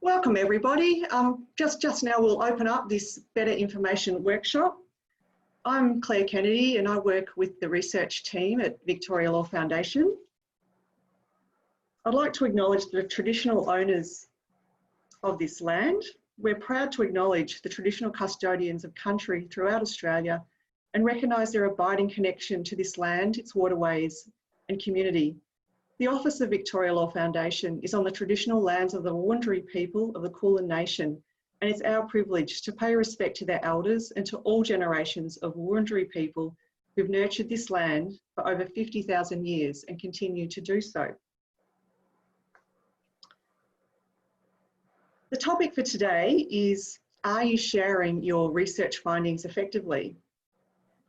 Welcome everybody. Just now we'll open up this Better Information workshop. I'm Claire Kennedy and I work with the research team at Victoria Law Foundation. I'd like to acknowledge the traditional owners of this land. We're proud to acknowledge the traditional custodians of country throughout Australia and recognise their abiding connection to this land, its waterways and community. The Office of Victoria Law Foundation is on the traditional lands of the Wurundjeri people of the Kulin Nation, and it's our privilege to pay respect to their elders and to all generations of Wurundjeri people who've nurtured this land for over 50,000 years and continue to do so. The topic for today is, are you sharing your research findings effectively?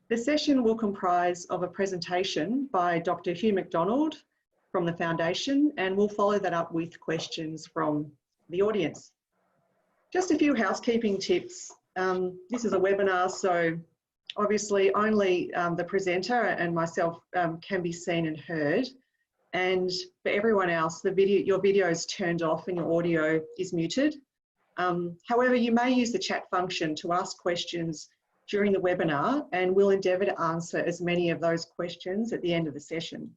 The session will comprise of a presentation by Dr. Hugh MacDonald from the Foundation, and we'll follow that up with questions from the audience. Just a few housekeeping tips. This is a webinar, so obviously only the presenter and myself can be seen and heard. And for everyone else, your video is turned off and your audio is muted. However, you may use the chat function to ask questions during the webinar, and we'll endeavour to answer as many of those questions at the end of the session.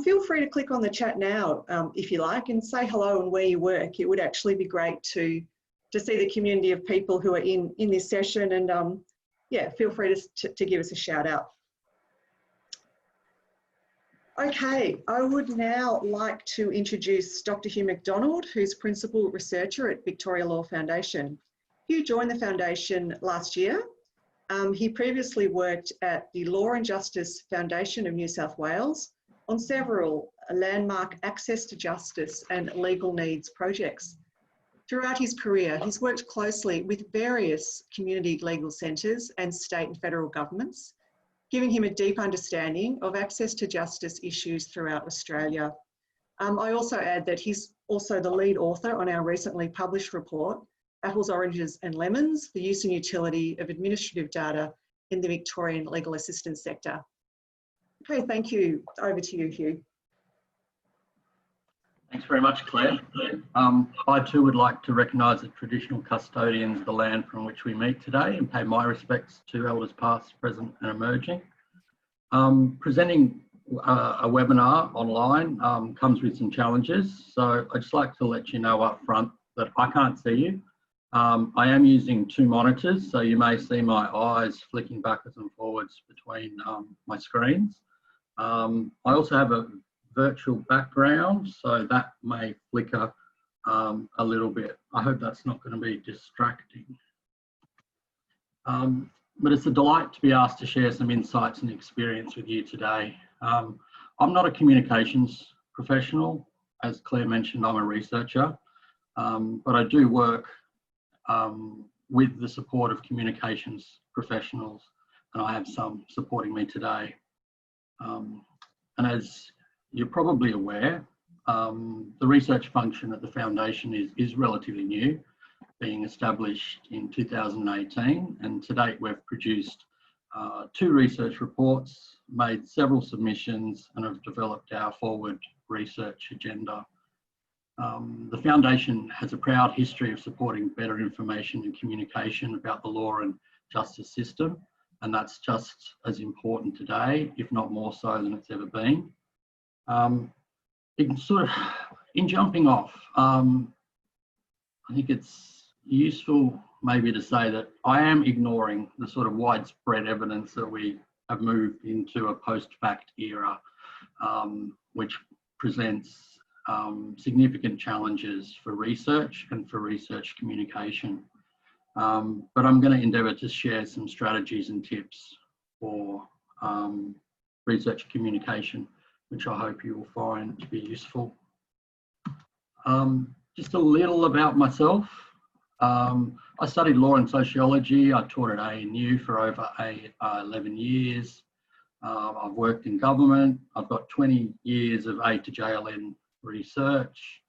Feel free to click on the chat now if you like and say hello and where you work. It would actually be great to see the community of people who are in this session, and yeah, feel free to give us a shout out. Okay, I would now like to introduce Dr. Hugh MacDonald, who's Principal Researcher at Victoria Law Foundation. Hugh joined the Foundation last year. He previously worked at the Law and Justice Foundation of New South Wales on several landmark access to justice and legal needs projects. Throughout his career, he's worked closely with various community legal centres and state and federal governments, giving him a deep understanding of access to justice issues throughout Australia. I also add that he's also the lead author on our recently published report, Apples, Oranges and Lemons, the Use and Utility of Administrative Data in the Victorian Legal Assistance Sector. Okay, thank you. Over to you, Hugh. Thanks very much, Claire. I too would like to recognise the traditional custodians of the land from which we meet today and pay my respects to elders past, present and emerging. Presenting a webinar online comes with some challenges, so I'd just like to let you know up front that I can't see you. I am using two monitors, so you may see my eyes flicking backwards and forwards between my screens. I also have a virtual background, so that may flicker a little bit. I hope that's not going to be distracting. But it's a delight to be asked to share some insights and experience with you today. I'm not a communications professional. As Claire mentioned, I'm a researcher, but I do work with the support of communications professionals, and I have some supporting me today. And as you're probably aware, the research function at the Foundation is relatively new, being established in 2018, and to date we've produced 2 research reports, made several submissions and have developed our forward research agenda. The Foundation has a proud history of supporting better information and communication about the law and justice system, and that's just as important today, if not more so than it's ever been. In jumping off, I think it's useful maybe to say that I am ignoring the sort of widespread evidence that we have moved into a post-fact era, which presents significant challenges for research and for research communication. But I'm going to endeavour to share some strategies and tips for research communication, which I hope you will find to be useful. Just a little about myself. I studied law and sociology. I taught at ANU for over 11 years. I've worked in government. I've got 20 years of A to JLN research.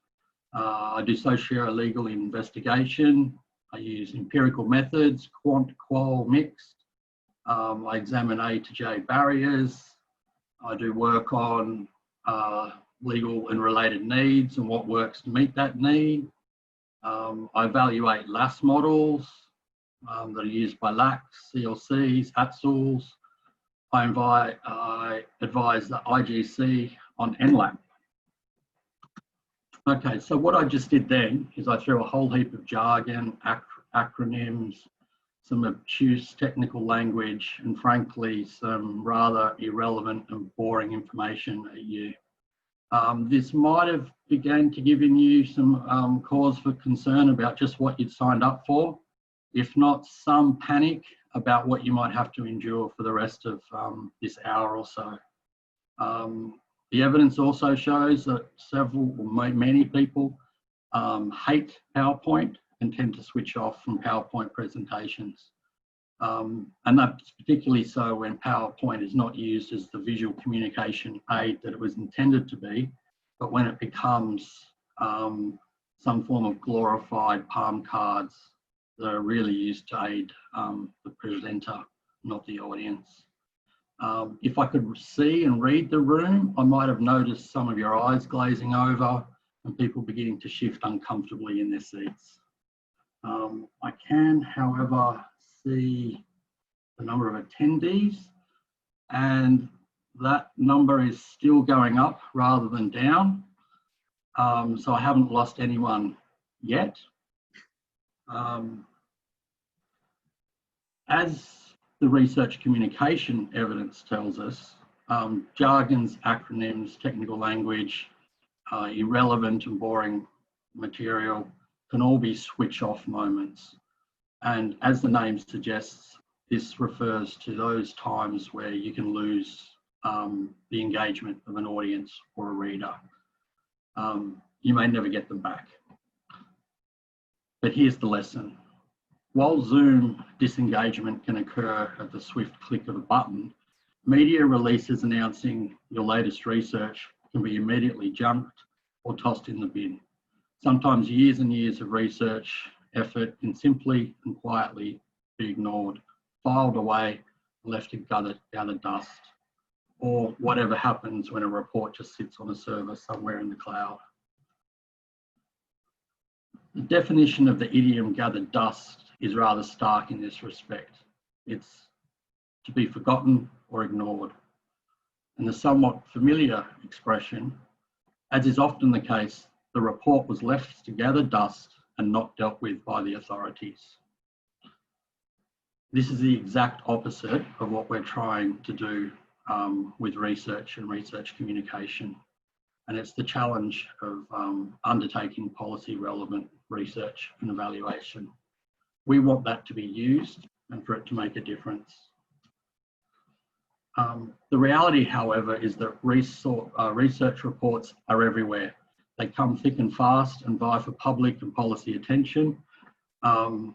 I do socio-legal investigation. I use empirical methods, quant-qual mixed. I examine A to J barriers. I do work on legal and related needs and what works to meet that need. I evaluate LAS models that are used by LACs, CLCs, ATSLs. I advise the IGC on NLAP. Okay, so what I just did then is I threw a whole heap of jargon, acronyms, some obtuse technical language, and frankly, some rather irrelevant and boring information at you. This might have begun to giving you some cause for concern about just what you'd signed up for, if not some panic about what you might have to endure for the rest of this hour or so. The evidence also shows that many people hate PowerPoint and tend to switch off from PowerPoint presentations. And that's particularly so when PowerPoint is not used as the visual communication aid that it was intended to be, but when it becomes some form of glorified palm cards that are really used to aid the presenter, not the audience. If I could see and read the room, I might have noticed some of your eyes glazing over and people beginning to shift uncomfortably in their seats. I can, however, see the number of attendees, and that number is still going up rather than down. So I haven't lost anyone yet. As the research communication evidence tells us, jargons, acronyms, technical language, irrelevant and boring material can all be switch off moments. And as the name suggests, this refers to those times where you can lose the engagement of an audience or a reader. You may never get them back. But here's the lesson. While Zoom disengagement can occur at the swift click of a button, media releases announcing your latest research can be immediately junked or tossed in the bin. Sometimes years and years of research effort can simply and quietly be ignored, filed away, left to gather dust, or whatever happens when a report just sits on a server somewhere in the cloud. The definition of the idiom gathered dust is rather stark in this respect. It's to be forgotten or ignored. And the somewhat familiar expression, as is often the case, the report was left to gather dust and not dealt with by the authorities. This is the exact opposite of what we're trying to do with research and research communication. And it's the challenge of undertaking policy relevant research and evaluation. We want that to be used and for it to make a difference. The reality, however, is that research reports are everywhere. They come thick and fast and vie for public and policy attention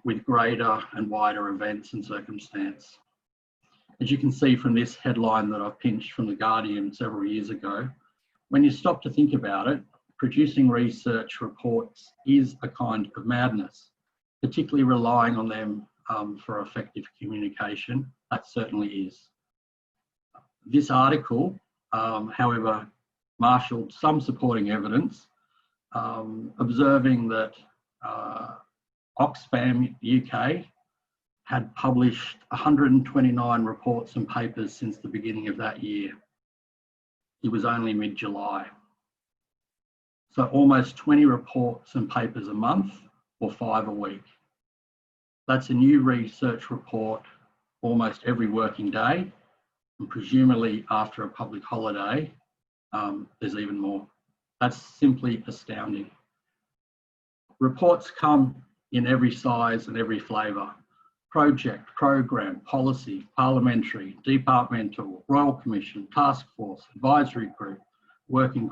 with greater and wider events and circumstance. As you can see from this headline that I've pinched from The Guardian several years ago, when you stop to think about it, producing research reports is a kind of madness, particularly relying on them for effective communication. That certainly is. This article, however, marshalled some supporting evidence, observing that Oxfam UK had published 129 reports and papers since the beginning of that year. It was only mid-July. So almost 20 reports and papers a month, or 5 a week. That's a new research report almost every working day, and presumably after a public holiday, there's even more. That's simply astounding. Reports come in every size and every flavour. Project, program, policy, parliamentary, departmental, royal commission, task force, advisory group, working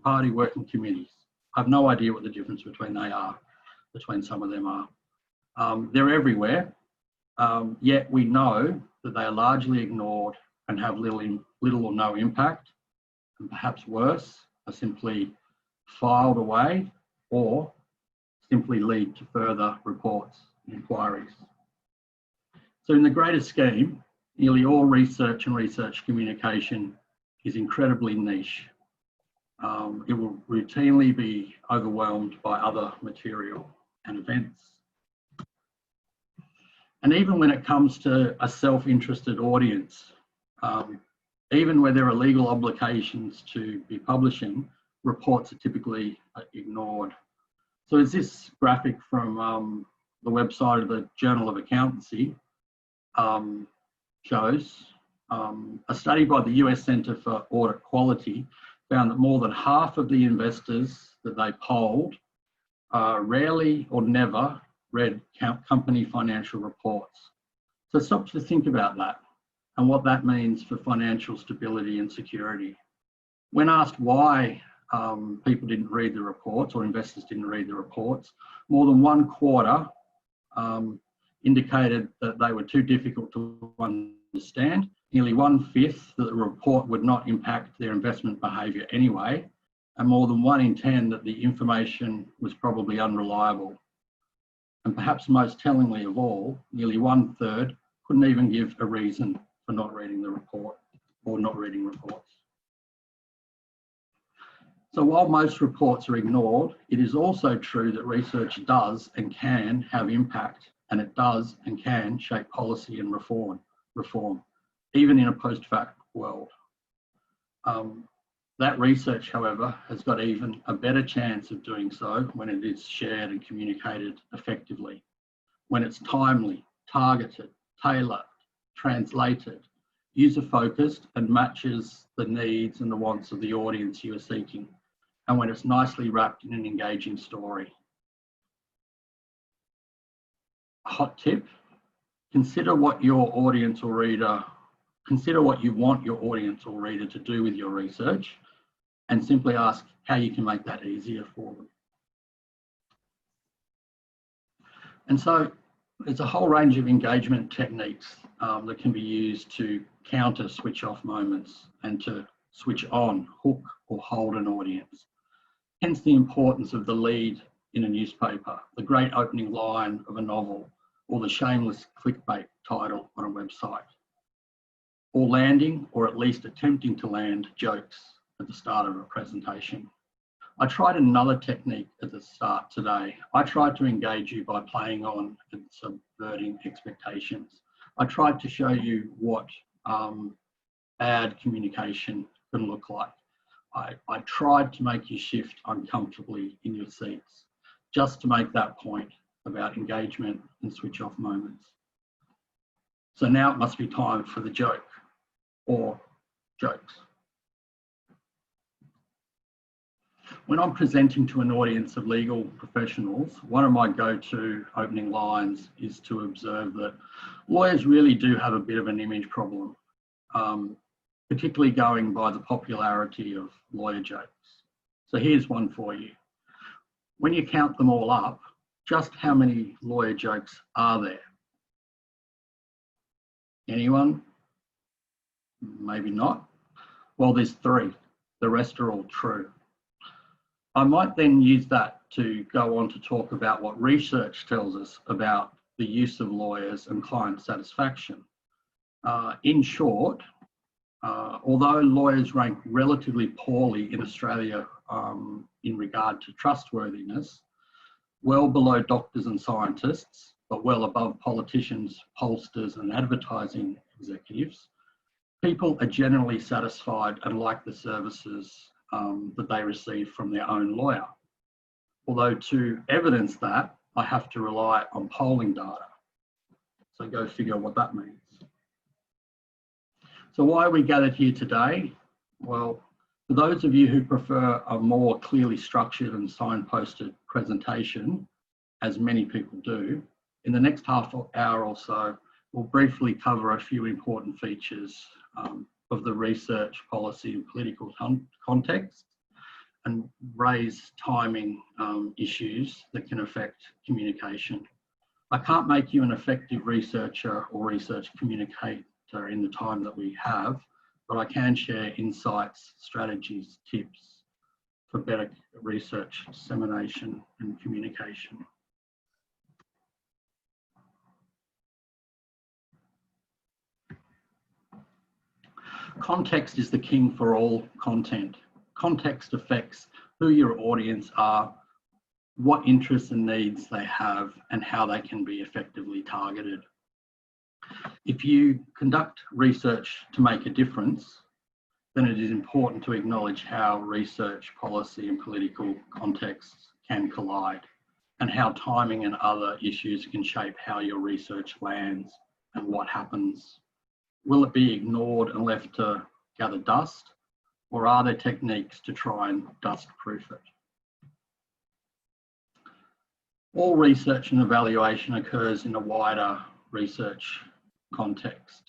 party, working committees. I have no idea what the difference between some of them are. They're everywhere, yet we know that they are largely ignored and have little or no impact, and perhaps worse, are simply filed away or simply lead to further reports and inquiries. So in the greater scheme, nearly all research and research communication is incredibly niche. It will routinely be overwhelmed by other material. and events. And even when it comes to a self-interested audience, even where there are legal obligations to be publishing, reports are typically ignored. So as this graphic from the website of the Journal of Accountancy shows, a study by the US Centre for Audit Quality found that more than half of the investors that they polled rarely or never read company financial reports. So stop to think about that and what that means for financial stability and security. When asked why people didn't read the reports or investors didn't read the reports, more than 1/4 indicated that they were too difficult to understand. Nearly 1/5 that the report would not impact their investment behaviour anyway, and more than 1 in 10 that the information was probably unreliable. And perhaps most tellingly of all, nearly 1/3 couldn't even give a reason for not reading the report or not reading reports. So while most reports are ignored, it is also true that research does and can have impact, and it does and can shape policy and reform, even in a post-fact world. That research, however, has got even a better chance of doing so when it is shared and communicated effectively, when it's timely, targeted, tailored, translated, user-focused, and matches the needs and the wants of the audience you are seeking, and when it's nicely wrapped in an engaging story. A hot tip: consider what your audience or reader, consider what you want your audience or reader to do with your research, and simply ask how you can make that easier for them. And so there's a whole range of engagement techniques that can be used to counter switch off moments and to switch on, hook or hold an audience. Hence the importance of the lead in a newspaper, the great opening line of a novel, or the shameless clickbait title on a website, or landing, or at least attempting to land, jokes at the start of a presentation. I tried another technique at the start today. I tried to engage you by playing on and subverting expectations. I tried to show you what bad communication can look like. I tried to make you shift uncomfortably in your seats, just to make that point about engagement and switch off moments. So now it must be time for the joke or jokes. When I'm presenting to an audience of legal professionals, one of my go-to opening lines is to observe that lawyers really do have a bit of an image problem, particularly going by the popularity of lawyer jokes. So here's one for you. When you count them all up, just how many lawyer jokes are there? Anyone? Maybe not. Well, there's 3. The rest are all true. I might then use that to go on to talk about what research tells us about the use of lawyers and client satisfaction. In short, although lawyers rank relatively poorly in Australia in regard to trustworthiness, well below doctors and scientists, but well above politicians, pollsters and advertising executives, people are generally satisfied and like the services that they receive from their own lawyer. Although to evidence that, I have to rely on polling data. So go figure what that means. So why are we gathered here today? Well, for those of you who prefer a more clearly structured and signposted presentation, as many people do, in the next half hour or so, we'll briefly cover a few important features of the research, policy and political context, and raise timing issues that can affect communication. I can't make you an effective researcher or research communicator in the time that we have, but I can share insights, strategies, tips for better research, dissemination and communication. Context is the king for all content. Context affects who your audience are, what interests and needs they have, and how they can be effectively targeted. If you conduct research to make a difference, then it is important to acknowledge how research, policy and political contexts can collide, and how timing and other issues can shape how your research lands and what happens. Will it be ignored and left to gather dust, or are there techniques to try and dust-proof it? All research and evaluation occurs in a wider research context.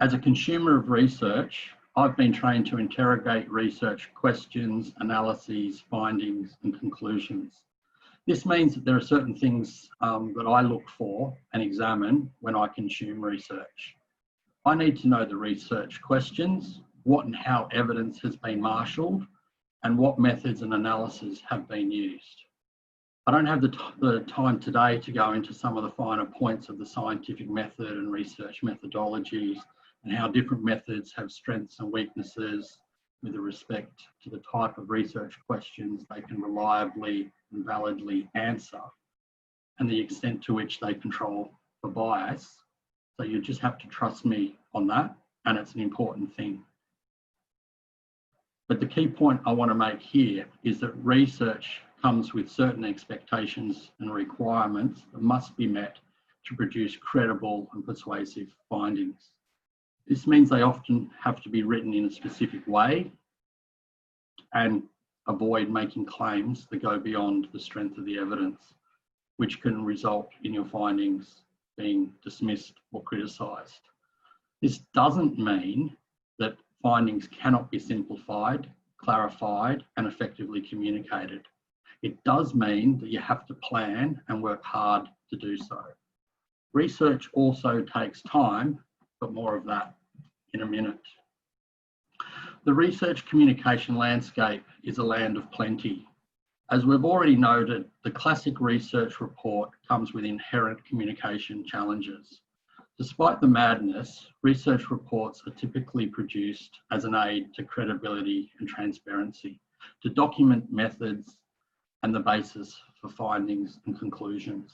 As a consumer of research, I've been trained to interrogate research questions, analyses, findings, and conclusions. This means that there are certain things that I look for and examine when I consume research. I need to know the research questions, what and how evidence has been marshalled, and what methods and analyses have been used. I don't have the time today to go into some of the finer points of the scientific method and research methodologies, and how different methods have strengths and weaknesses with respect to the type of research questions they can reliably and validly answer, and the extent to which they control for bias. So you just have to trust me on that, and it's an important thing. But the key point I want to make here is that research comes with certain expectations and requirements that must be met to produce credible and persuasive findings. This means they often have to be written in a specific way and avoid making claims that go beyond the strength of the evidence, which can result in your findings being dismissed or criticised. This doesn't mean that findings cannot be simplified, clarified, and effectively communicated. It does mean that you have to plan and work hard to do so. Research also takes time, but more of that in a minute. The research communication landscape is a land of plenty. As we've already noted, the classic research report comes with inherent communication challenges. Despite the madness, research reports are typically produced as an aid to credibility and transparency, to document methods and the basis for findings and conclusions.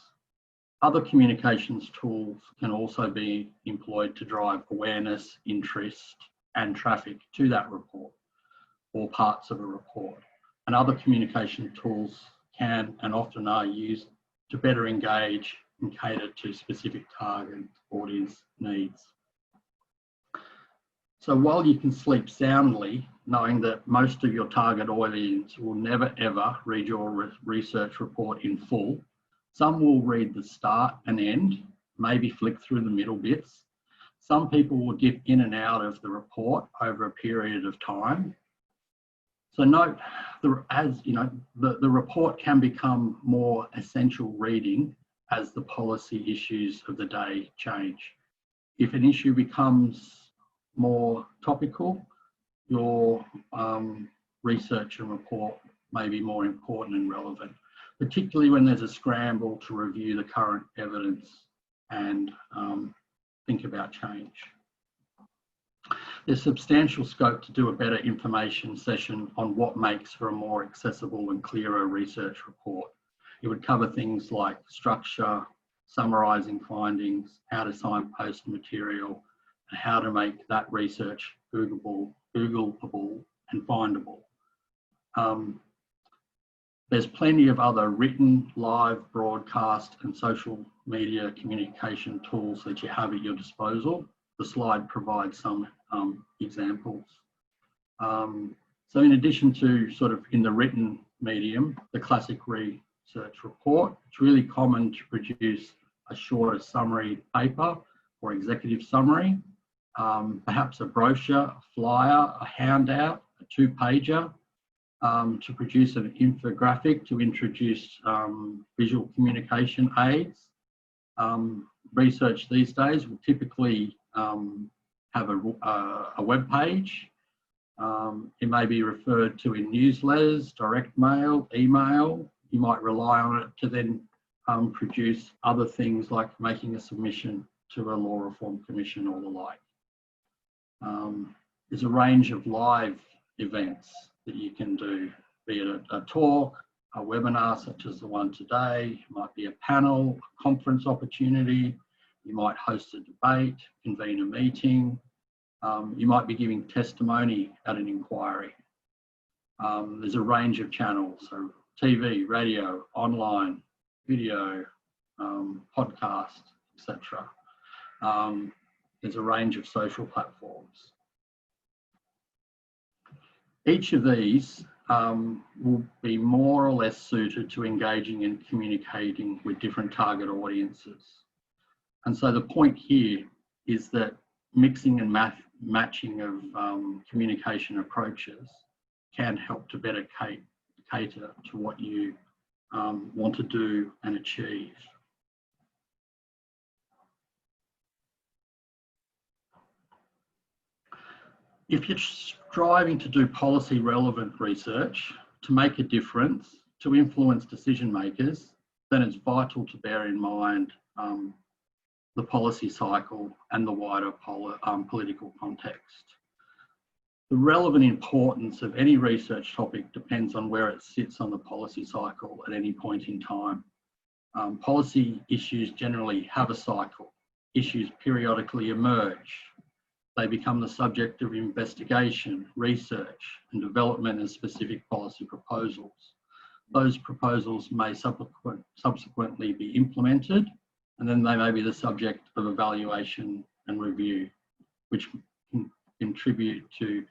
Other communications tools can also be employed to drive awareness, interest, and traffic to that report or parts of a report. And other communication tools can and often are used to better engage and cater to specific target audience needs. So while you can sleep soundly, knowing that most of your target audience will never ever read your research report in full, some will read the start and end, maybe flick through the middle bits. Some people will dip in and out of the report over a period of time. So note, the report can become more essential reading as the policy issues of the day change. If an issue becomes more topical, your research and report may be more important and relevant, particularly when there's a scramble to review the current evidence and think about change. There's substantial scope to do a better information session on what makes for a more accessible and clearer research report. It would cover things like structure, summarising findings, how to signpost material, and how to make that research Googleable and findable. There's plenty of other written, live, broadcast and social media communication tools that you have at your disposal. The slide provides some examples. So in addition to sort of in the written medium, the classic research report, it's really common to produce a shorter summary paper or executive summary, perhaps a brochure, a flyer, a handout, a two-pager, to produce an infographic to introduce visual communication aids. Research these days will typically have a web page. It may be referred to in newsletters, direct mail, email. You might rely on it to then produce other things like making a submission to a law reform commission or the like. There's a range of live events that you can do, be it a talk, a webinar such as the one today. It might be a panel, a conference opportunity. You might host a debate, convene a meeting. You might be giving testimony at an inquiry. There's a range of channels, so TV, radio, online, video, podcast, etc. There's a range of social platforms. Each of these will be more or less suited to engaging and communicating with different target audiences. And so the point here is that mixing and matching of communication approaches can help to better cater to what you want to do and achieve. If you're striving to do policy relevant research to make a difference, to influence decision makers, then it's vital to bear in mind the policy cycle and the wider political context. The relevant importance of any research topic depends on where it sits on the policy cycle at any point in time. Policy issues generally have a cycle. Issues periodically emerge. They become the subject of investigation, research, and development of specific policy proposals. Those proposals may subsequently be implemented, and then they may be the subject of evaluation and review, which can contribute to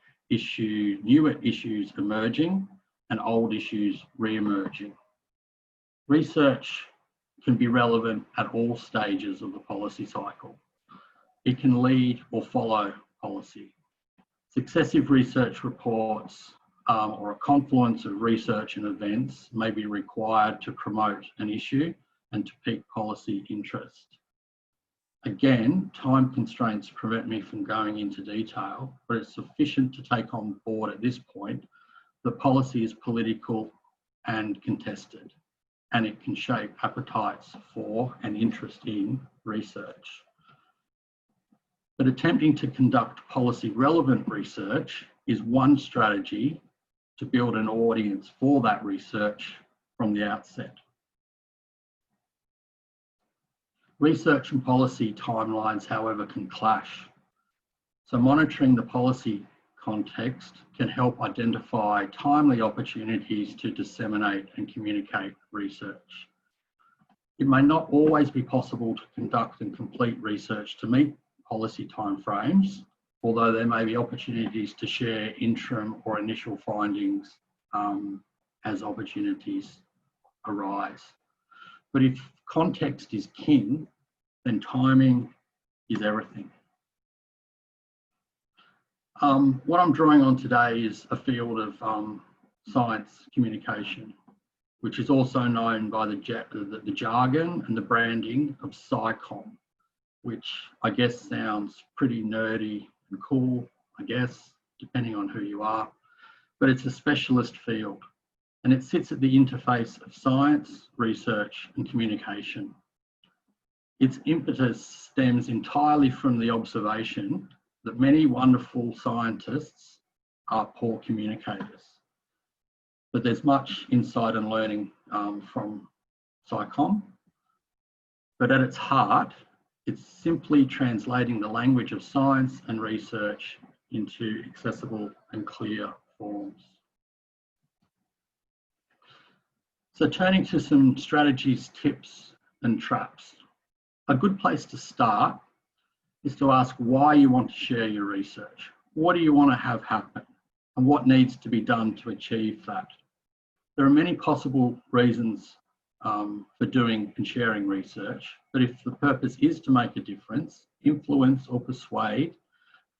newer issues emerging and old issues re-emerging. Research can be relevant at all stages of the policy cycle. It can lead or follow policy. Successive research reports or a confluence of research and events may be required to promote an issue and to pique policy interest. Again, time constraints prevent me from going into detail, but it's sufficient to take on board at this point that policy is political and contested, and it can shape appetites for and interest in research. But attempting to conduct policy relevant research is one strategy to build an audience for that research from the outset. Research and policy timelines, however, can clash. So monitoring the policy context can help identify timely opportunities to disseminate and communicate research. It may not always be possible to conduct and complete research to meet policy timeframes, although there may be opportunities to share interim or initial findings as opportunities arise. But if context is king, then timing is everything. What I'm drawing on today is a field of science communication, which is also known by the jargon and the branding of Sci-com, which I guess sounds pretty nerdy and cool, I guess, depending on who you are, but it's a specialist field and it sits at the interface of science, research and communication. Its impetus stems entirely from the observation that many wonderful scientists are poor communicators. But there's much insight and learning from Sci-com, but at its heart, it's simply translating the language of science and research into accessible and clear forms. So turning to some strategies, tips and traps. A good place to start is to ask why you want to share your research. What do you want to have happen? And what needs to be done to achieve that? There are many possible reasons for doing and sharing research, but if the purpose is to make a difference, influence or persuade,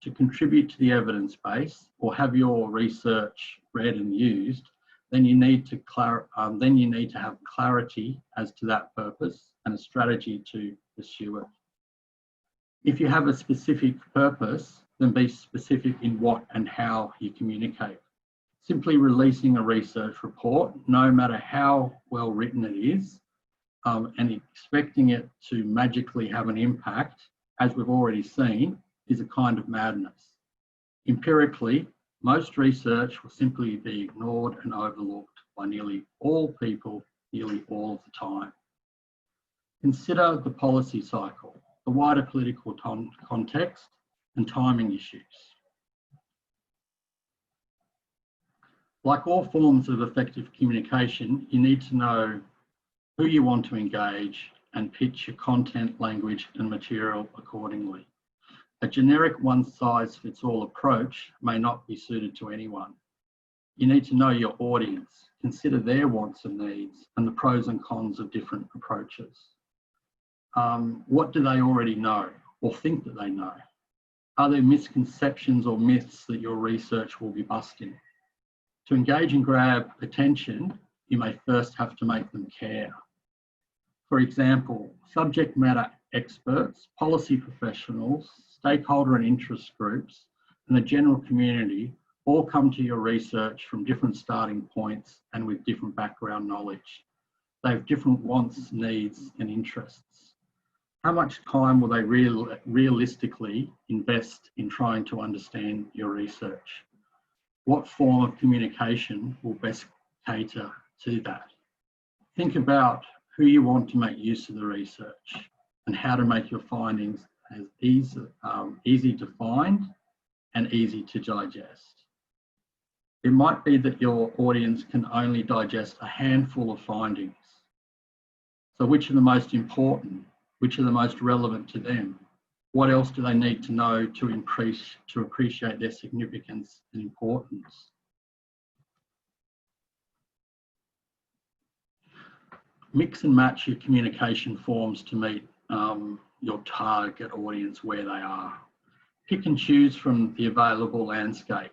to contribute to the evidence base or have your research read and used, then you need to have clarity as to that purpose and a strategy to pursue it. If you have a specific purpose, then be specific in what and how you communicate. Simply releasing a research report, no matter how well written it is, and expecting it to magically have an impact, as we've already seen, is a kind of madness. Empirically, most research will simply be ignored and overlooked by nearly all people, nearly all of the time. Consider the policy cycle, the wider political context, and timing issues. Like all forms of effective communication, you need to know who you want to engage and pitch your content, language, and material accordingly. A generic one-size-fits-all approach may not be suited to anyone. You need to know your audience, consider their wants and needs, and the pros and cons of different approaches. What do they already know or think that they know? Are there misconceptions or myths that your research will be busting? To engage and grab attention, you may first have to make them care. For example, subject matter experts, policy professionals, stakeholder and interest groups, and the general community all come to your research from different starting points and with different background knowledge. They have different wants, needs, and interests. How much time will they realistically invest in trying to understand your research? What form of communication will best cater to that? Think about who you want to make use of the research and how to make your findings as easy to find and easy to digest. It might be that your audience can only digest a handful of findings. So which are the most important? Which are the most relevant to them? What else do they need to know to appreciate their significance and importance? Mix and match your communication forms to meet your target audience where they are. Pick and choose from the available landscape.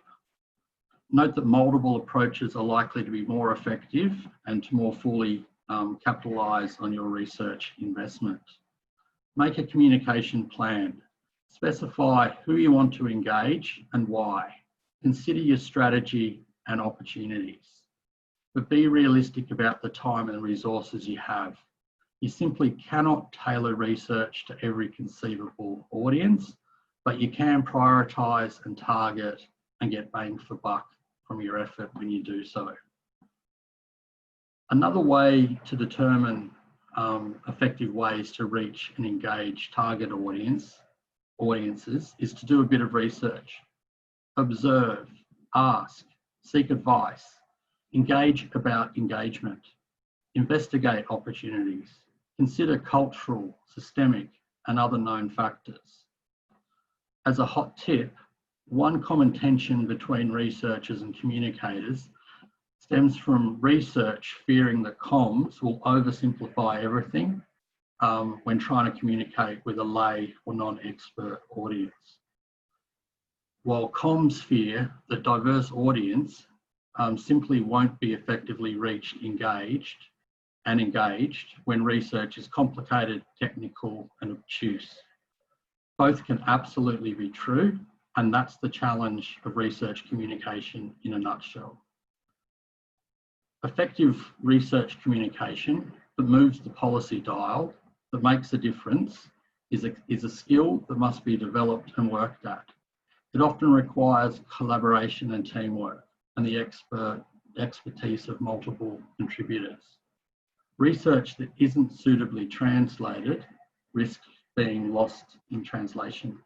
Note that multiple approaches are likely to be more effective and to more fully capitalise on your research investment. Make a communication plan. Specify who you want to engage and why. Consider your strategy and opportunities. But be realistic about the time and resources you have. You simply cannot tailor research to every conceivable audience, but you can prioritise and target and get bang for buck from your effort when you do so. Another way to determine effective ways to reach and engage target audiences is to do a bit of research. Observe, ask, seek advice, engage about engagement, investigate opportunities, consider cultural, systemic, and other known factors. As a hot tip, one common tension between researchers and communicators stems from research fearing that comms will oversimplify everything when trying to communicate with a lay or non-expert audience. While comms fear that diverse audience simply won't be effectively reached, engaged when research is complicated, technical, and obtuse. Both can absolutely be true, and that's the challenge of research communication in a nutshell. Effective research communication that moves the policy dial, that makes a difference, is a skill that must be developed and worked at. It often requires collaboration and teamwork and the expertise of multiple contributors. Research that isn't suitably translated risks being lost in translation.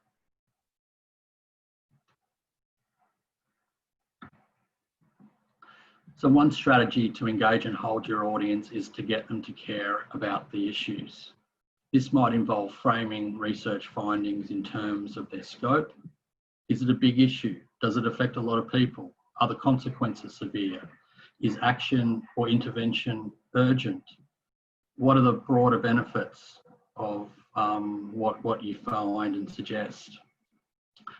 So one strategy to engage and hold your audience is to get them to care about the issues. This might involve framing research findings in terms of their scope. Is it a big issue? Does it affect a lot of people? Are the consequences severe? Is action or intervention urgent? What are the broader benefits of what you find and suggest?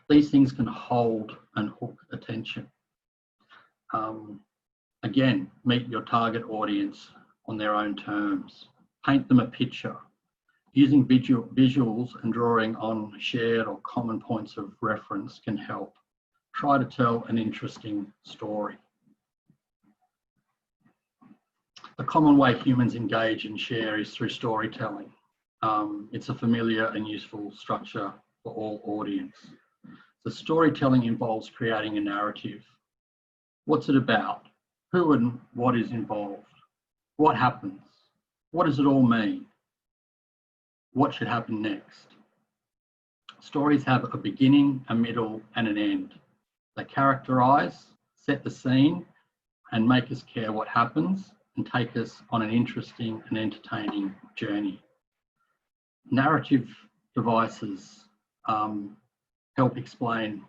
These things can hold and hook attention. Again, meet your target audience on their own terms. Paint them a picture. Using visuals and drawing on shared or common points of reference can help. Try to tell an interesting story. A common way humans engage and share is through storytelling. It's a familiar and useful structure for all audience. The storytelling involves creating a narrative. What's it about? Who and what is involved? What happens? What does it all mean? What should happen next? Stories have a beginning, a middle, and an end. They characterise, set the scene, and make us care what happens and take us on an interesting and entertaining journey. Narrative devices help explain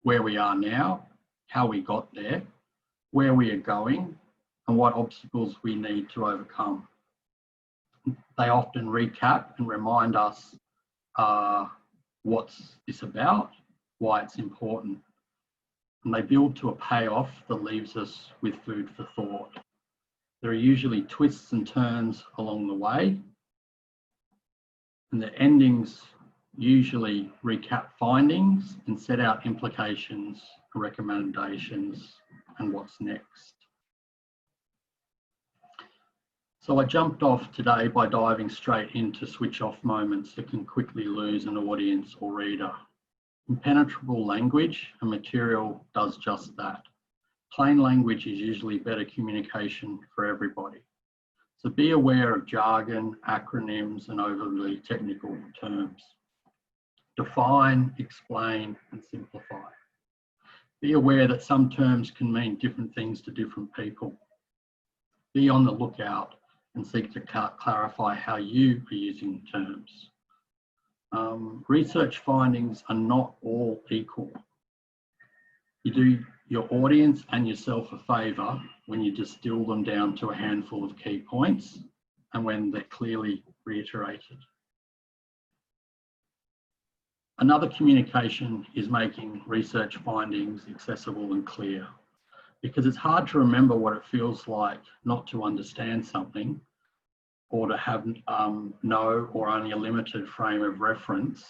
where we are now, how we got there, where we are going, and what obstacles we need to overcome. They often recap and remind us what's this about, why it's important. And they build to a payoff that leaves us with food for thought. There are usually twists and turns along the way, and the endings usually recap findings and set out implications, recommendations, and what's next. So I jumped off today by diving straight into switch off moments that can quickly lose an audience or reader. Impenetrable language and material does just that. Plain language is usually better communication for everybody. So be aware of jargon, acronyms, and overly technical terms. Define, explain, and simplify. Be aware that some terms can mean different things to different people. Be on the lookout and seek to clarify how you are using terms. Research findings are not all equal. You do your audience and yourself a favour when you distill them down to a handful of key points and when they're clearly reiterated. Another communication is making research findings accessible and clear, because it's hard to remember what it feels like not to understand something or to have no or only a limited frame of reference,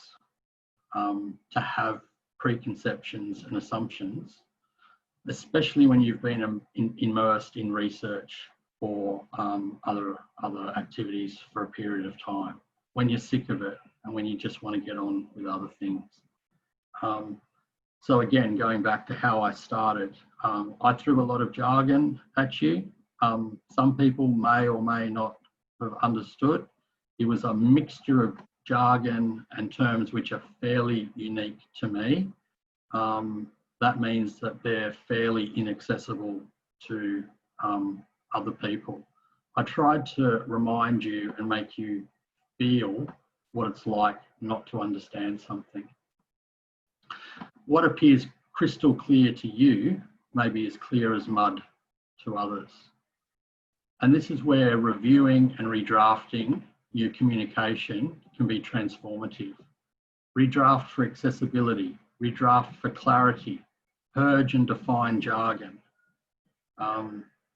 to have preconceptions and assumptions, especially when you've been immersed in research or other activities for a period of time, when you're sick of it and when you just want to get on with other things. So again, going back to how I started, I threw a lot of jargon at you. Some people may or may not have understood. It was a mixture of jargon and terms which are fairly unique to me. That means that they're fairly inaccessible to other people. I tried to remind you and make you feel what it's like not to understand something. What appears crystal clear to you may be as clear as mud to others. And this is where reviewing and redrafting your communication can be transformative. Redraft for accessibility, redraft for clarity, purge and define jargon.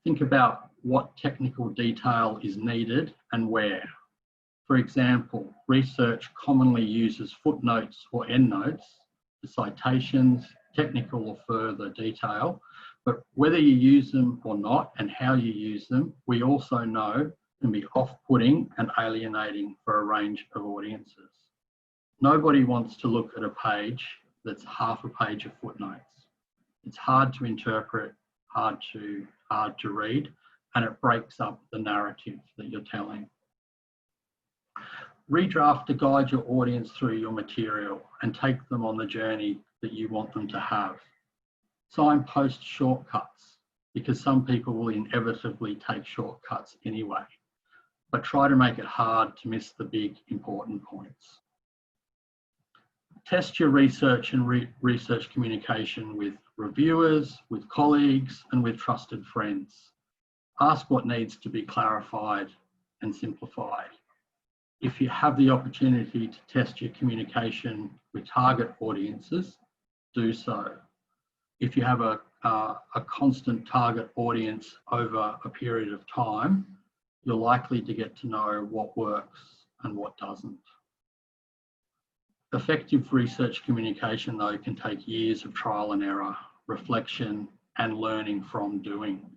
Think about what technical detail is needed and where. For example, research commonly uses footnotes or endnotes for citations, technical or further detail, but whether you use them or not and how you use them, we also know can be off-putting and alienating for a range of audiences. Nobody wants to look at a page that's half a page of footnotes. It's hard to interpret, hard to read, and it breaks up the narrative that you're telling. Redraft to guide your audience through your material and take them on the journey that you want them to have. Signpost shortcuts, because some people will inevitably take shortcuts anyway, but try to make it hard to miss the big important points. Test your research and research communication with reviewers, with colleagues, and with trusted friends. Ask what needs to be clarified and simplified. If you have the opportunity to test your communication with target audiences, do so. If you have a constant target audience over a period of time, you're likely to get to know what works and what doesn't. Effective research communication, though, can take years of trial and error, reflection, and learning from doing.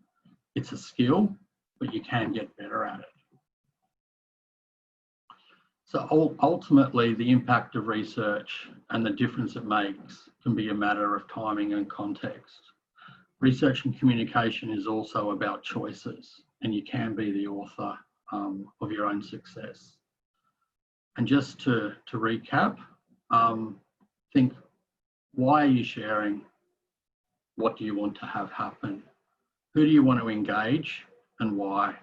It's a skill, but you can get better at it. So ultimately, the impact of research and the difference it makes can be a matter of timing and context. research and communication is also about choices, and you can be the author of your own success. And just to recap, think, why are you sharing? What do you want to have happen? Who do you want to engage and why?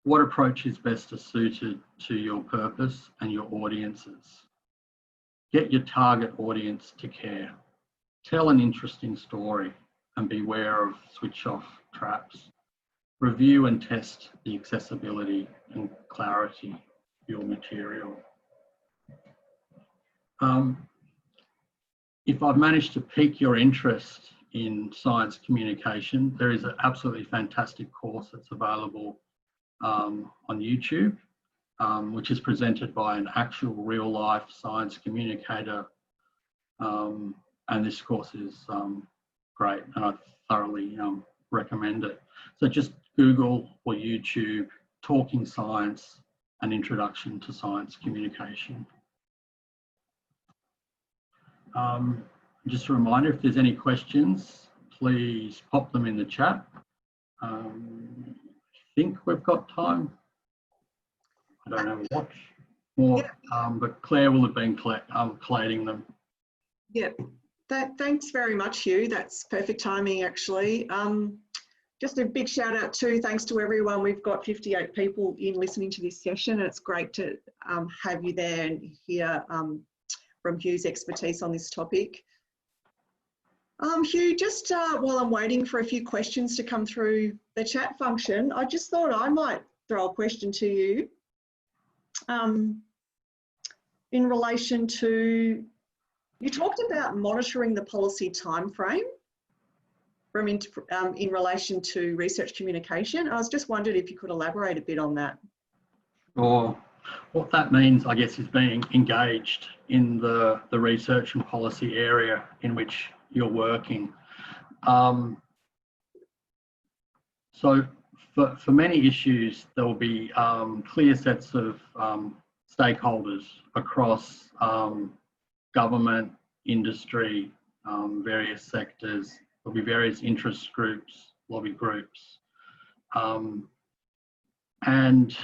What approach is best suited to your purpose and your audiences? Get your target audience to care. Tell an interesting story and beware of switch off traps. Review and test the accessibility and clarity of your material. If I've managed to pique your interest in science communication, there is an absolutely fantastic course that's available on YouTube, which is presented by an actual real life science communicator. And this course is great, and I thoroughly recommend it. So just Google or YouTube Talking Science, an introduction to science communication. Just a reminder, if there's any questions, please pop them in the chat. I think we've got time. I don't have a watch more, but Claire will have been collating them. Yeah, thanks very much, Hugh. That's perfect timing, actually. Just a big shout out too, thanks to everyone. We've got 58 people in listening to this session, and it's great to have you there and hear from Hugh's expertise on this topic. Hugh, just while I'm waiting for a few questions to come through the chat function, I just thought I might throw a question to you in relation to, you talked about monitoring the policy timeframe in relation to research communication. I was just wondering if you could elaborate a bit on that. Or what that means, I guess, is being engaged in the research and policy area in which you're working. So for many issues, there will be clear sets of stakeholders across government, industry, various sectors. There'll be various interest groups, lobby groups. And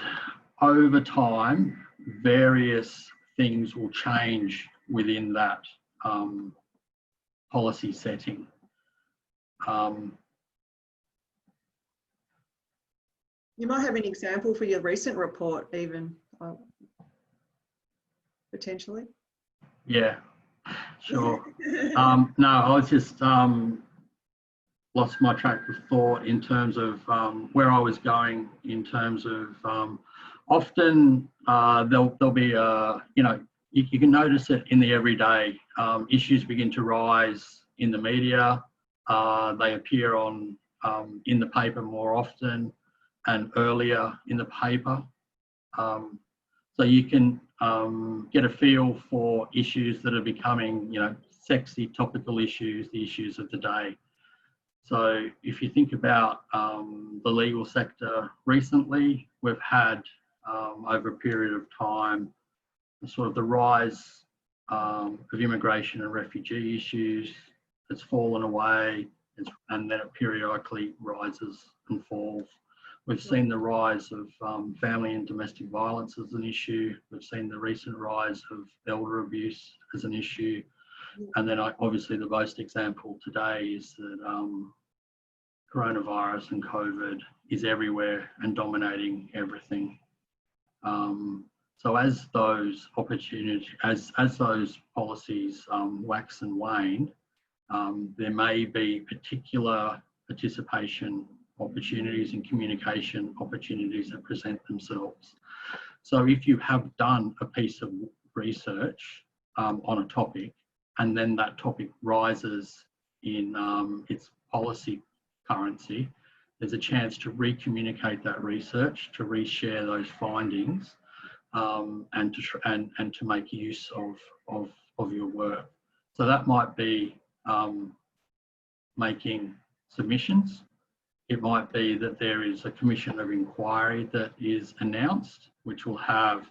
over time, various things will change within that policy setting. You might have an example for your recent report even, potentially. Yeah, sure. No, I was just lost my track of thought in terms of where I was going in terms of often there'll be you can notice it in the everyday. Issues begin to rise in the media. They appear on in the paper more often and earlier in the paper. So you can get a feel for issues that are becoming, sexy topical issues, the issues of the day. So if you think about the legal sector recently, we've had over a period of time, sort of the rise of immigration and refugee issues has fallen away, and then it periodically rises and falls. We've seen the rise of family and domestic violence as an issue. We've seen the recent rise of elder abuse as an issue. And then obviously the most example today is that coronavirus and COVID is everywhere and dominating everything. So as those opportunities, as those policies wax and wane, there may be particular participation opportunities and communication opportunities that present themselves. So if you have done a piece of research on a topic, and then that topic rises in its policy currency, there's a chance to re-communicate that research, to reshare those findings, and to make use of your work. So that might be making submissions. It might be that there is a commission of inquiry that is announced, which will have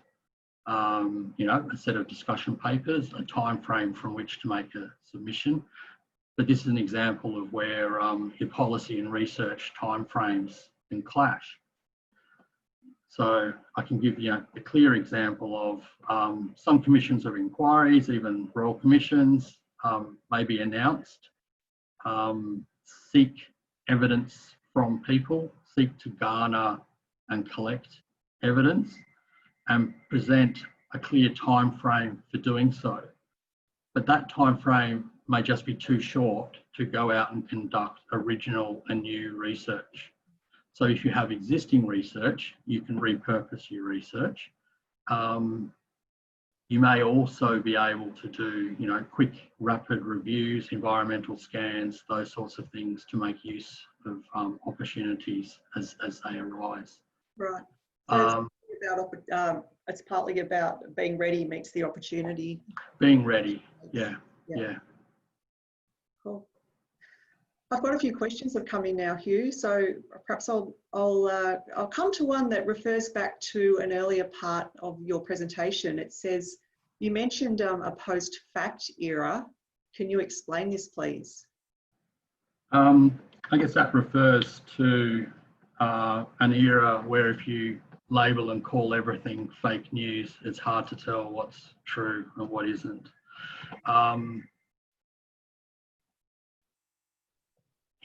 a set of discussion papers, a time frame from which to make a submission. but this is an example of where your policy and research timeframes can clash. So I can give you a clear example of some commissions of inquiries, even royal commissions, may be announced, seek evidence from people, seek to garner and collect evidence, and present a clear time frame for doing so. But that time frame may just be too short to go out and conduct original and new research. So if you have existing research, you can repurpose your research. You may also be able to do, quick, rapid reviews, environmental scans, those sorts of things to make use of opportunities as they arise. Right. So it's partly about being ready meets the opportunity. Being ready, yeah. Cool. I've got a few questions that have come in now, Hugh. So perhaps I'll come to one that refers back to an earlier part of your presentation. It says you mentioned a post-fact era. Can you explain this, please? I guess that refers to an era where if you label and call everything fake news, it's hard to tell what's true and what isn't.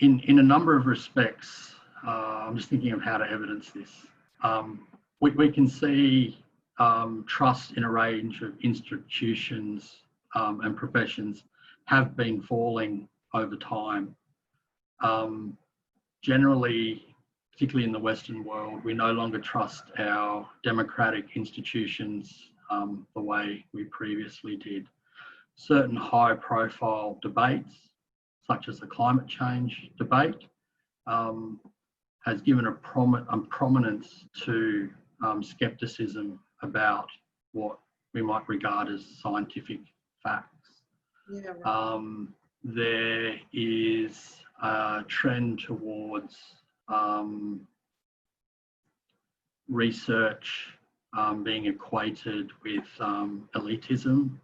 In a number of respects, I'm just thinking of how to evidence this. We can see trust in a range of institutions and professions have been falling over time. Generally, particularly in the Western world, we no longer trust our democratic institutions the way we previously did. Certain high-profile debates, such as the climate change debate, has given a prominence to scepticism about what we might regard as scientific facts. Yeah, right. There is a trend towards research being equated with elitism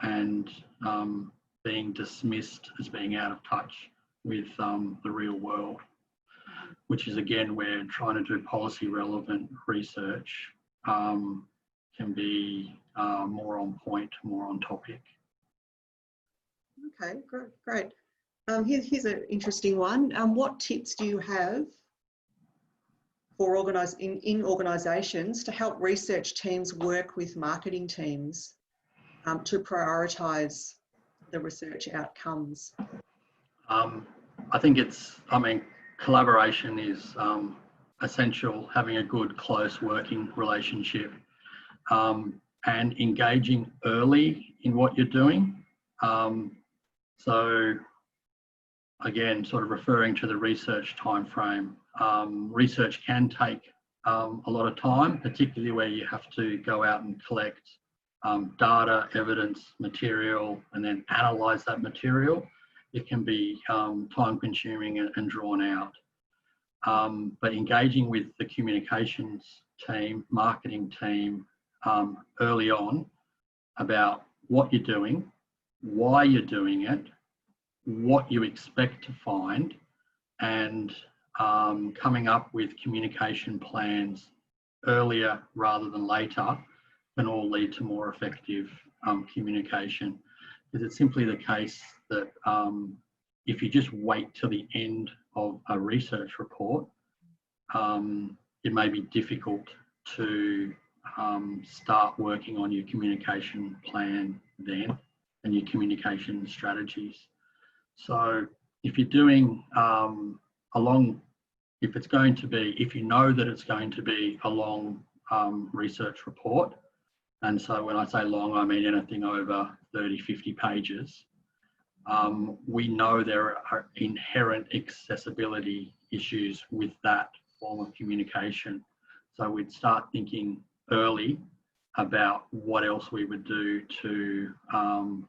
and being dismissed as being out of touch with the real world, which is again where trying to do policy relevant research can be more on point, more on topic. Okay, great. Here's an interesting one. What tips do you have for in organisations to help research teams work with marketing teams to prioritise the research outcomes? I think collaboration is essential, having a good, close working relationship and engaging early in what you're doing. So again, sort of referring to the research timeframe, research can take a lot of time, particularly where you have to go out and collect data, evidence, material, and then analyse that material. It can be time consuming and drawn out. But engaging with the communications team, marketing team early on about what you're doing, why you're doing it, what you expect to find, and coming up with communication plans earlier rather than later can all lead to more effective communication. Because it's simply the case that if you just wait till the end of a research report, it may be difficult to start working on your communication plan then and your communication strategies. So if you're doing if you know that it's going to be a long research report, and so when I say long, I mean anything over 30, 50 pages, we know there are inherent accessibility issues with that form of communication. So we'd start thinking early about what else we would do to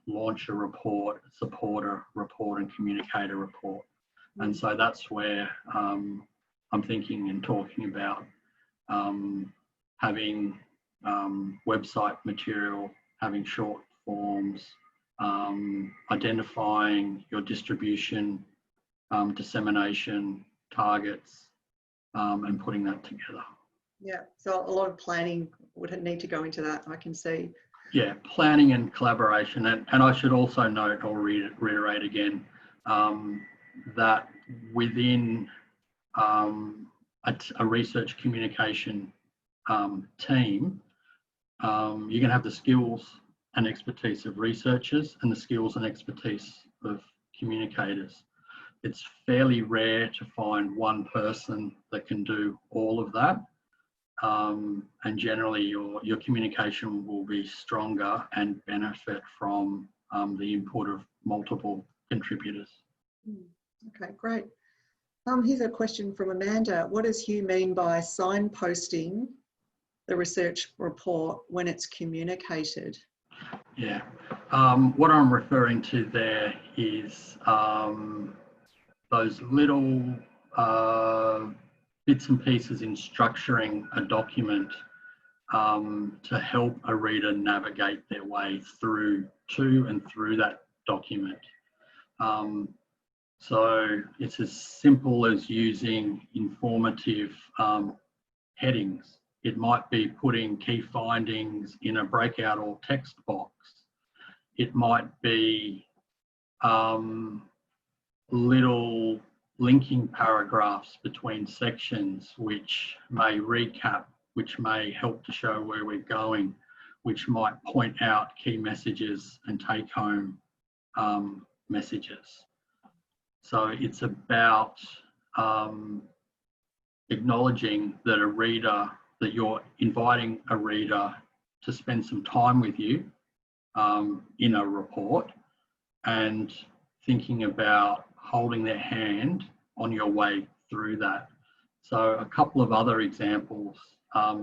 launch a report, support a report, and communicate a report. And so that's where I'm thinking and talking about having website material, having short forms, identifying your distribution, dissemination targets, and putting that together. Yeah, so a lot of planning would need to go into that, I can see. Yeah, planning and collaboration. And I should also note or reiterate again that within a research communication team, you can have the skills and expertise of researchers and the skills and expertise of communicators. It's fairly rare to find one person that can do all of that. And generally your communication will be stronger and benefit from the input of multiple contributors. Okay, great. Here's a question from Amanda. What does Hugh mean by signposting the research report when it's communicated? Yeah, what I'm referring to there is those little bits and pieces in structuring a document to help a reader navigate their way through that document. So it's as simple as using informative headings. It might be putting key findings in a breakout or text box. It might be little linking paragraphs between sections which may recap, which may help to show where we're going, which might point out key messages and take-home messages. So it's about acknowledging that you're inviting a reader to spend some time with you in a report, and thinking about holding their hand on your way through that. So a couple of other examples,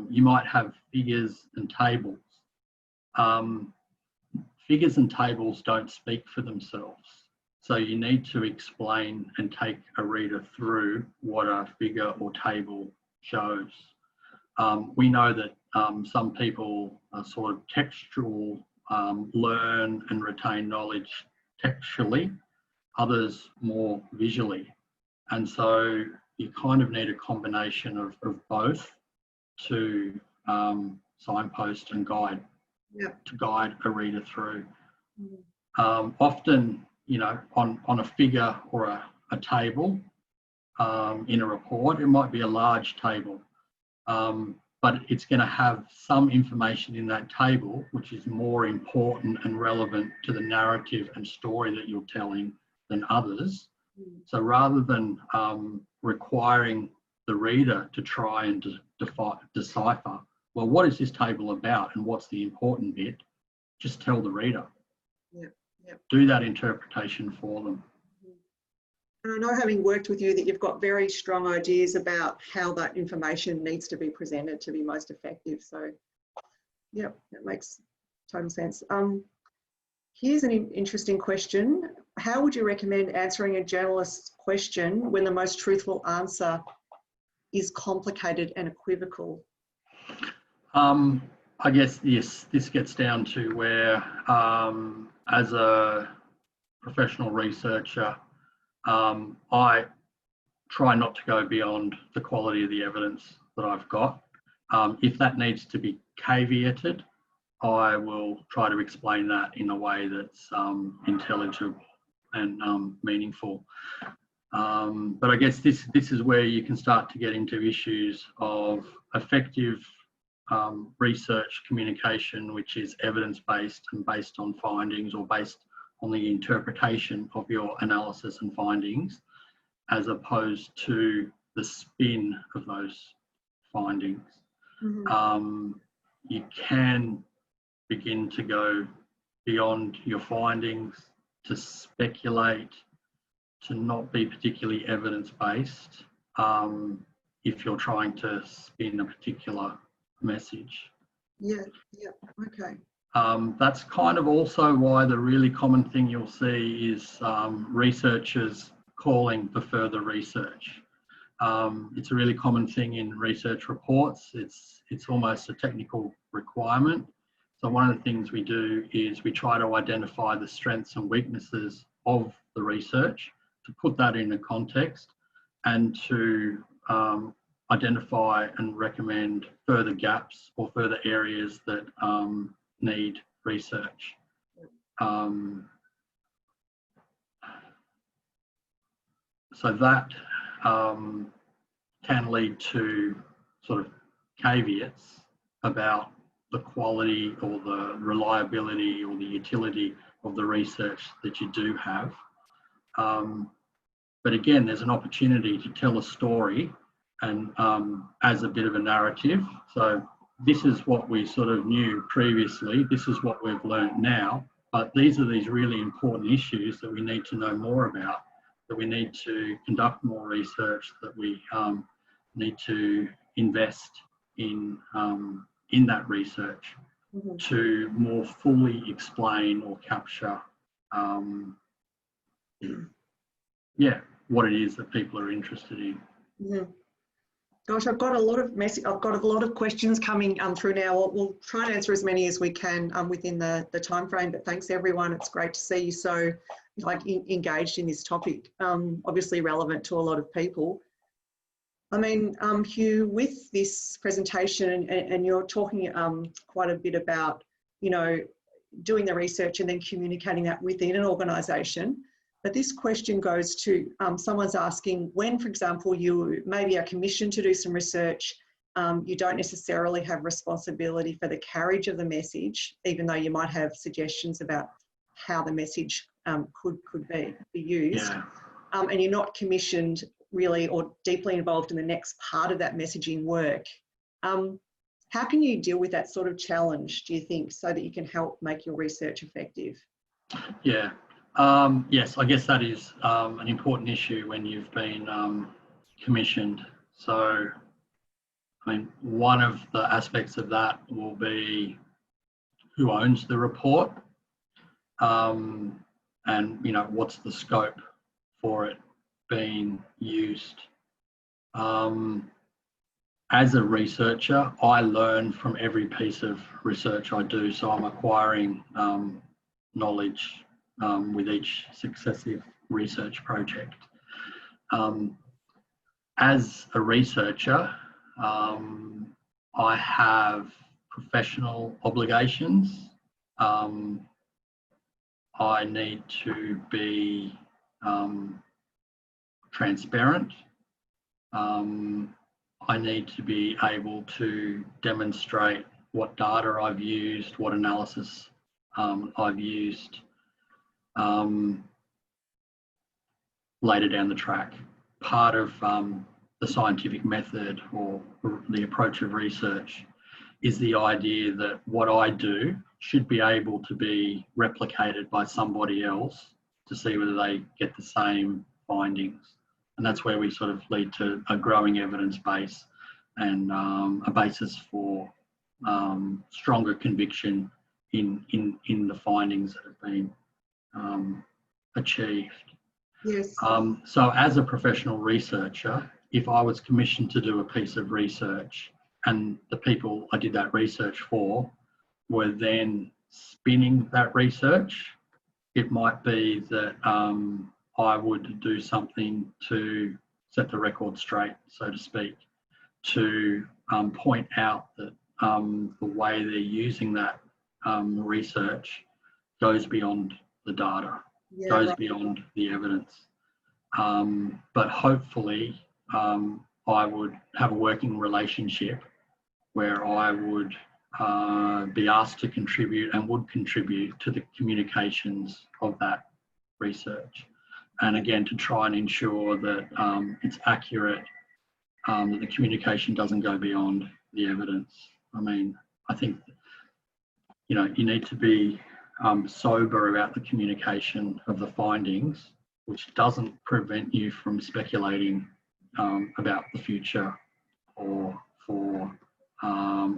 you might have figures and tables. Figures and tables don't speak for themselves. So you need to explain and take a reader through what a figure or table shows. We know that some people are sort of textual, learn and retain knowledge textually, others more visually. And so you kind of need a combination of both to signpost and guide, to guide a reader through. Often, you know, on a figure or a table in a report, it might be a large table, but it's going to have some information in that table which is more important and relevant to the narrative and story that you're telling than others. So rather than requiring the reader to try and decipher, well, what is this table about and what's the important bit, just tell the reader. Do that interpretation for them. And I know, having worked with you, that you've got very strong ideas about how that information needs to be presented to be most effective. So yeah, that makes total sense. Here's an interesting question. How would you recommend answering a journalist's question when the most truthful answer is complicated and equivocal? I guess, yes, this gets down to where, as a professional researcher, I try not to go beyond the quality of the evidence that I've got. If that needs to be caveated, I will try to explain that in a way that's intelligible and meaningful. But I guess this is where you can start to get into issues of effective research communication, which is evidence-based and based on findings or based on the interpretation of your analysis and findings, as opposed to the spin of those findings. You can begin to go beyond your findings, to speculate, to not be particularly evidence-based if you're trying to spin a particular message. Okay. That's kind of also why the really common thing you'll see is researchers calling for further research. It's a really common thing in research reports. It's almost a technical requirement. So one of the things we do is we try to identify the strengths and weaknesses of the research, to put that in a context, and to identify and recommend further gaps or further areas that need research. So that can lead to sort of caveats about the quality or the reliability or the utility of the research that you do have. But again, there's an opportunity to tell a story and as a bit of a narrative. So this is what we sort of knew previously, this is what we've learned now, but these are these really important issues that we need to know more about, that we need to conduct more research, that we need to invest in that research to more fully explain or capture what it is that people are interested in. Gosh, I've got a lot of questions coming through now. We'll try and answer as many as we can within the time frame, but thanks everyone. It's great to see you so engaged in this topic, obviously relevant to a lot of people. I mean, Hugh, with this presentation, and you're talking quite a bit about, doing the research and then communicating that within an organisation. But this question goes to, someone's asking, when, for example, you maybe are commissioned to do some research, you don't necessarily have responsibility for the carriage of the message, even though you might have suggestions about how the message could be used, and you're not commissioned really or deeply involved in the next part of that messaging work. How can you deal with that sort of challenge, do you think, so that you can help make your research effective? Yeah. Yes, I guess that is an important issue when you've been commissioned. So, I mean, one of the aspects of that will be who owns the report, and what's the scope for it being used. As a researcher, I learn from every piece of research I do, so I'm acquiring knowledge with each successive research project. As a researcher, I have professional obligations. I need to be transparent. I need to be able to demonstrate what data I've used, what analysis I've used later down the track. Part of the scientific method or the approach of research is the idea that what I do should be able to be replicated by somebody else to see whether they get the same findings. And that's where we sort of lead to a growing evidence base and a basis for stronger conviction in the findings that have been achieved. Yes. So as a professional researcher, if I was commissioned to do a piece of research and the people I did that research for were then spinning that research, it might be that I would do something to set the record straight, so to speak, to point out that the way they're using that research goes beyond the data, goes beyond the evidence. But hopefully I would have a working relationship where I would be asked to contribute and would contribute to the communications of that research. And again, to try and ensure that it's accurate, that the communication doesn't go beyond the evidence. I mean, I think, you need to be sober about the communication of the findings, which doesn't prevent you from speculating about the future or for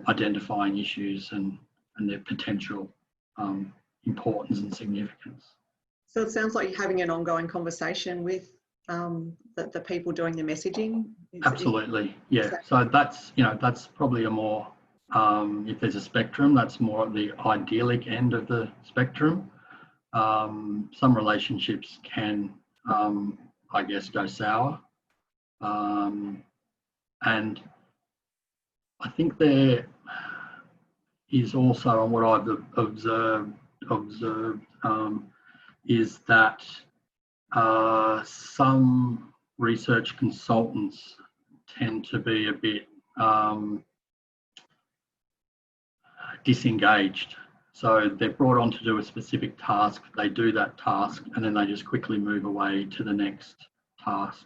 identifying issues and their potential importance and significance. So it sounds like you're having an ongoing conversation with the people doing the messaging. Absolutely, yeah. So that's probably a more if there's a spectrum, that's more at the idyllic end of the spectrum. Some relationships can, I guess, go sour. And I think there is also, and what I've observed is that some research consultants tend to be a bit disengaged. So they're brought on to do a specific task, they do that task, and then they just quickly move away to the next task.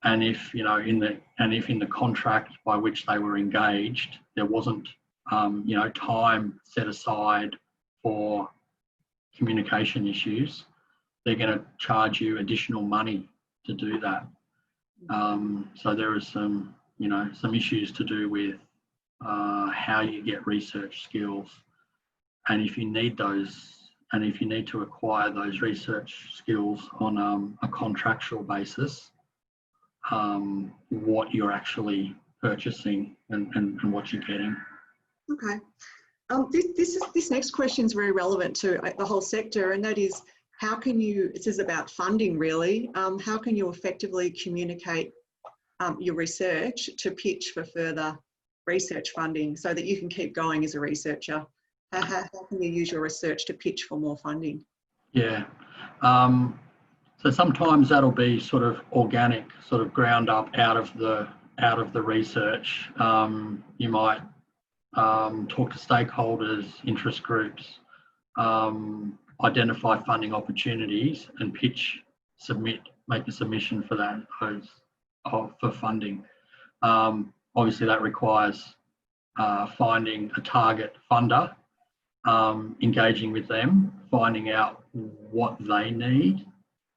And if, you know, in the contract by which they were engaged, there wasn't, you know, time set aside for communication issues, they're going to charge you additional money to do that. So there are some, you know, some issues to do with how you get research skills, and if you need those, and if you need to acquire those research skills on a contractual basis, what you're actually purchasing and what you're getting. Okay. This next question is very relevant to the whole sector, and that is, how can you, this is about funding really, how can you effectively communicate your research to pitch for further research funding so that you can keep going as a researcher? How can you use your research to pitch for more funding? Yeah. So sometimes that'll be sort of organic, sort of ground up out of the research. You might talk to stakeholders, interest groups, identify funding opportunities, and pitch, submit, make a submission for that, for funding. Obviously, that requires finding a target funder, engaging with them, finding out what they need,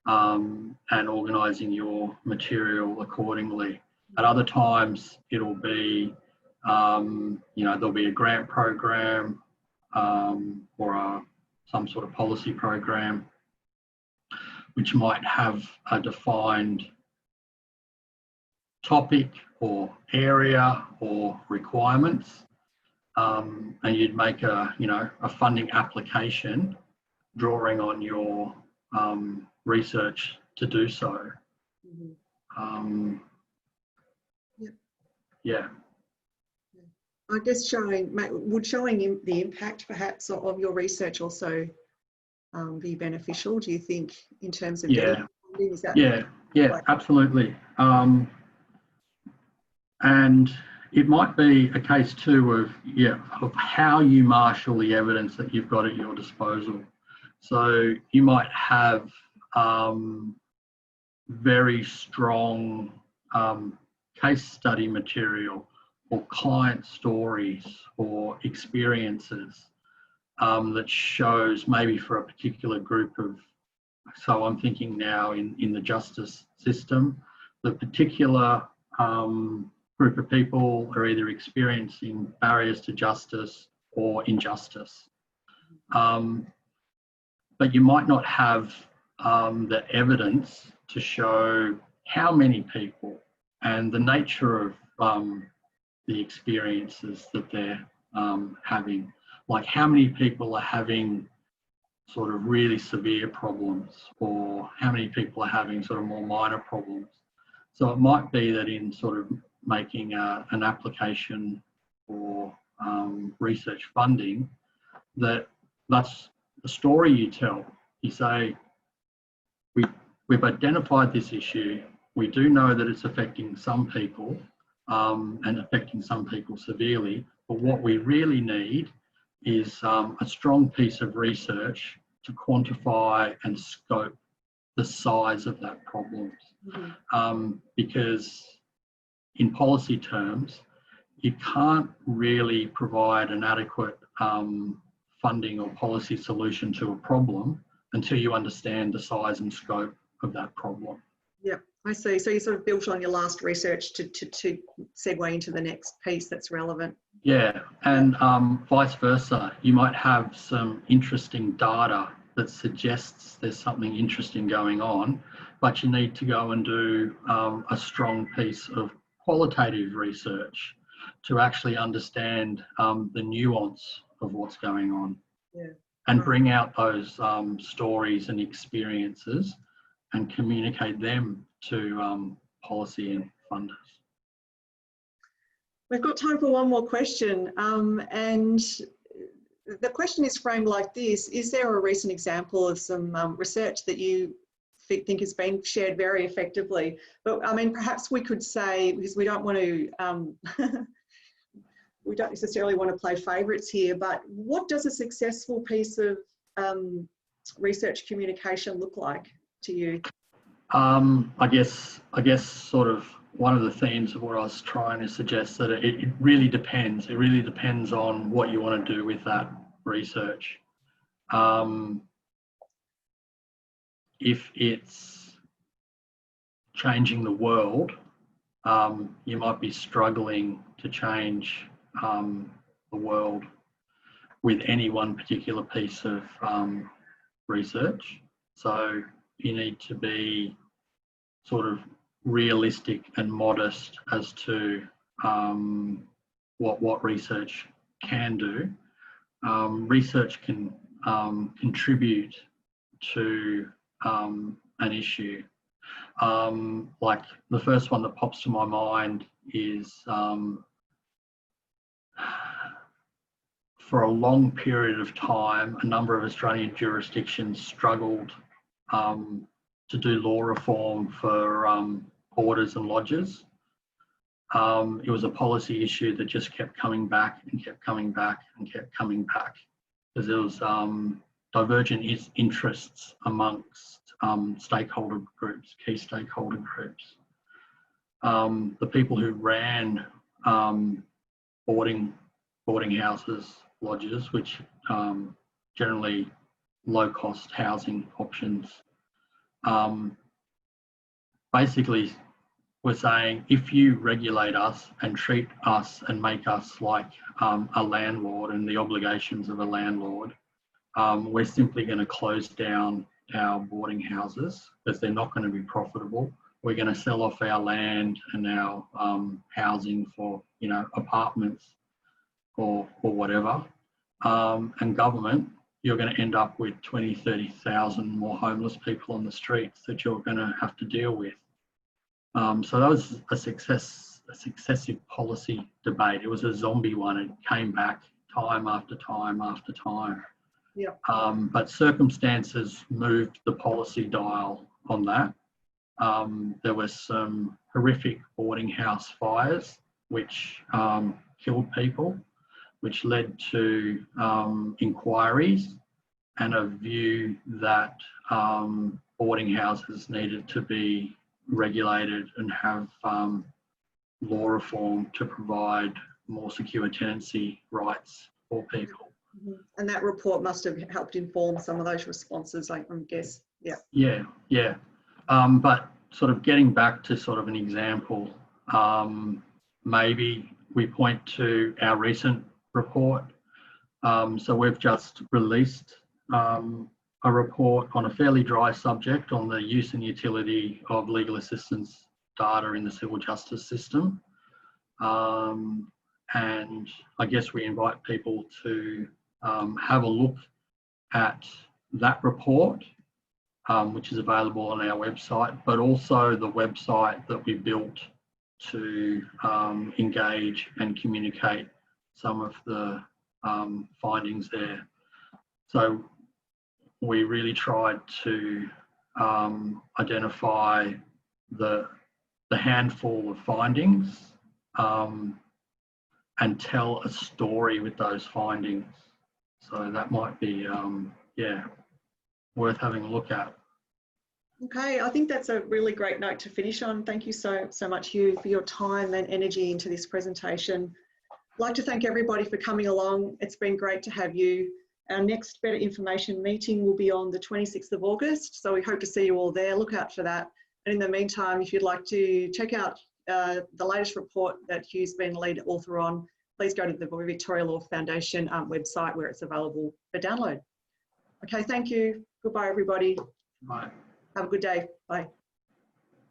and organising your material accordingly. At other times, it'll be, you know, there'll be a grant program or some sort of policy program which might have a defined topic or area or requirements, and you'd make a, you know, a funding application drawing on your research to do so. Yep. Yeah. I guess would showing the impact perhaps of your research also be beneficial, do you think, in terms of getting funding? Is that yeah, absolutely. And it might be a case too of how you marshal the evidence that you've got at your disposal. So you might have very strong case study material or client stories or experiences that shows maybe for a particular group of, so I'm thinking now in the justice system, the particular group of people are either experiencing barriers to justice or injustice. But you might not have the evidence to show how many people and the nature of the experiences that they're having. Like how many people are having sort of really severe problems, or how many people are having sort of more minor problems. So it might be that in sort of making an application for research funding, that's the story you tell. You say, we've identified this issue. We do know that it's affecting some people and affecting some people severely, but what we really need is a strong piece of research to quantify and scope the size of that problem. Because in policy terms, you can't really provide an adequate funding or policy solution to a problem until you understand the size and scope of that problem. Yep, I see. So you sort of built on your last research to segue into the next piece that's relevant. Yeah, and vice versa. You might have some interesting data that suggests there's something interesting going on, but you need to go and do a strong piece of qualitative research to actually understand the nuance of what's going on, Yeah. and bring out those stories and experiences and communicate them to policy and funders. We've got time for one more question, and the question is framed like this: is there a recent example of some research that you think has been shared very effectively? But I mean, perhaps we could say, because we don't want to, we don't necessarily want to play favourites here, but what does a successful piece of research communication look like to you? I guess sort of one of the themes of what I was trying to suggest, that it really depends. It really depends on what you want to do with that research. If it's changing the world, you might be struggling to change the world with any one particular piece of research. So you need to be sort of realistic and modest as to what research can do. Research can contribute to an issue. Like the first one that pops to my mind is for a long period of time, a number of Australian jurisdictions struggled to do law reform for boarders and lodgers. It was a policy issue that just kept coming back and kept coming back and kept coming back, because there was divergent interests amongst stakeholder groups, key stakeholder groups. The people who ran boarding houses, lodges, which generally low-cost housing options, basically we're saying, if you regulate us and treat us and make us like a landlord and the obligations of a landlord, we're simply going to close down our boarding houses because they're not going to be profitable. We're going to sell off our land and our housing for, you know, apartments or whatever. And government, you're going to end up with 20, 30,000 more homeless people on the streets that you're going to have to deal with. So that was a successive policy debate. It was a zombie one. It came back time after time after time. Yeah. But circumstances moved the policy dial on that. There were some horrific boarding house fires which killed people, which led to inquiries and a view that boarding houses needed to be regulated and have law reform to provide more secure tenancy rights for people. Mm-hmm. And that report must have helped inform some of those responses, I guess. Yeah. Yeah, yeah. But sort of getting back to sort of an example, maybe we point to our recent report. So we've just released a report on a fairly dry subject on the use and utility of legal assistance data in the civil justice system. And I guess we invite people to have a look at that report, which is available on our website, but also the website that we built to engage and communicate some of the findings there. So we really tried to identify the handful of findings and tell a story with those findings. So that might be, yeah, worth having a look at. Okay, I think that's a really great note to finish on. Thank you so much, Hugh, for your time and energy into this presentation. I'd like to thank everybody for coming along. It's been great to have you. Our next Better Information meeting will be on the 26th of August, so we hope to see you all there. Look out for that. And in the meantime, if you'd like to check out the latest report that Hugh's been lead author on, please go to the Victoria Law Foundation website where it's available for download. Okay, thank you. Goodbye, everybody. Bye. Have a good day. Bye.